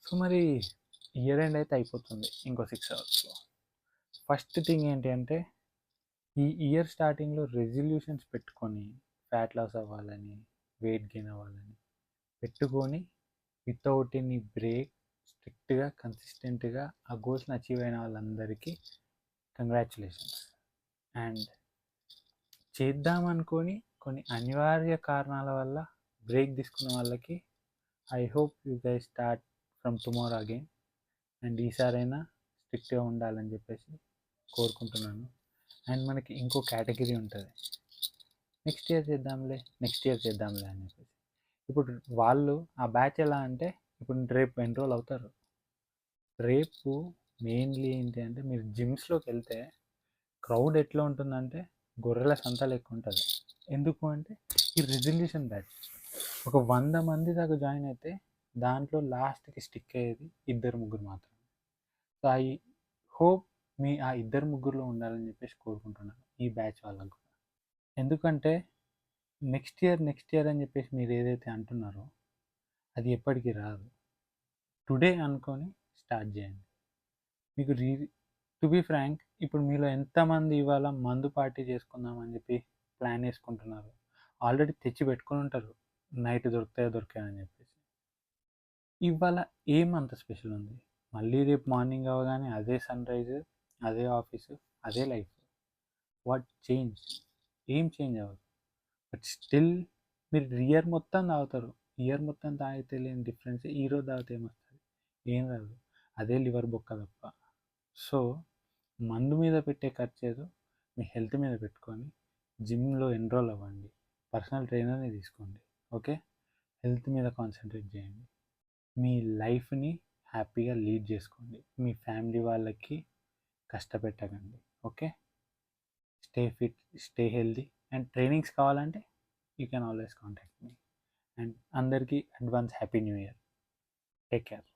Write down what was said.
So మరి year end అయితే అయిపోతుంది ఇంకో 6 అవర్స్లో. ఫస్ట్ థింగ్ ఏంటి అంటే ఈ ఇయర్ స్టార్టింగ్లో రెజల్యూషన్స్ పెట్టుకొని ఫ్యాట్ లాస్ అవ్వాలని, వెయిట్ గెయిన్ అవ్వాలని పెట్టుకొని వితౌట్ ఎనీ బ్రేక్ స్ట్రిక్ట్గా కన్సిస్టెంట్గా ఆ గోల్స్ని అచీవ్ అయిన వాళ్ళందరికీ కంగ్రాచులేషన్స్. అండ్ చేద్దామనుకొని కొన్ని అనివార్య కారణాల వల్ల బ్రేక్ తీసుకున్న వాళ్ళకి I hope you guys start from tomorrow again. And ఈసారైనా స్ట్రిక్ట్గా ఉండాలని చెప్పేసి కోరుకుంటున్నాను. అండ్ మనకి ఇంకో కేటగిరీ ఉంటుంది, నెక్స్ట్ ఇయర్ చేద్దాంలే అని చెప్పేసి. ఇప్పుడు వాళ్ళు ఆ బ్యాచ్ ఎలా అంటే ఇప్పుడు రేపు ఎన్రోల్ అవుతారు. రేపు మెయిన్లీ ఏంటి అంటే మీరు జిమ్స్లోకి వెళ్తే క్రౌడ్ ఎట్లా ఉంటుందంటే గొర్రెల సంత లెక్క ఉంటుంది. ఎందుకు అంటే ఈ రెజల్యూషన్ బ్యాచ్ ఒక 100 మంది దాకా జాయిన్ అయితే దాంట్లో లాస్ట్కి స్టిక్ అయ్యేది 2-3 మాత్రమే. సో ఐ హోప్ మీ ఆ 2-3లో ఉండాలని చెప్పేసి కోరుకుంటున్నాను ఈ బ్యాచ్ వాళ్ళకు కూడా. ఎందుకంటే నెక్స్ట్ ఇయర్ అని చెప్పేసి మీరు ఏదైతే అంటున్నారో అది ఎప్పటికీ రాదు. టుడే అనుకొని స్టార్ట్ చేయండి. మీకు టు బీ ఫ్రాంక్, ఇప్పుడు మీలో ఎంతమంది ఇవాళ మందు పార్టీ చేసుకుందామని చెప్పి ప్లాన్ వేసుకుంటున్నారు? ఆల్రెడీ తెచ్చి పెట్టుకొని ఉంటారు, నైట్ దొరుకుతాయని చెప్పేసి. ఇవాళ ఏమంత స్పెషల్ ఉంది? మళ్ళీ రేపు మార్నింగ్ అవగానే అదే సన్ రైజ్, అదే ఆఫీసు, అదే లైఫ్. What change? ఏం చేంజ్ అవ్వదు. బట్ స్టిల్ మీరు ఇయర్ మొత్తం తాగుతారు. ఇయర్ మొత్తం తాగితే లేని డిఫరెన్స్ ఈరోజు తాగితే ఏమొస్తుంది? ఏం రాదు, అదే లివర్ బొక్క తప్ప. సో మందు మీద పెట్టే ఖర్చు ఏదో మీ హెల్త్ మీద పెట్టుకొని జిమ్లో ఎన్రోల్ అవ్వండి, పర్సనల్ ట్రైనర్ని తీసుకోండి. ఓకే, హెల్త్ మీద కాన్సన్ట్రేట్ చేయండి, మీ లైఫ్ని హ్యాపీగా లీడ్ చేసుకోండి, మీ ఫ్యామిలీ వాళ్ళకి కష్టపెట్టకండి. Okay, stay fit, stay healthy. And trainings కావాలంటే you can always contact me. And అందరికీ advance happy new year. Take care.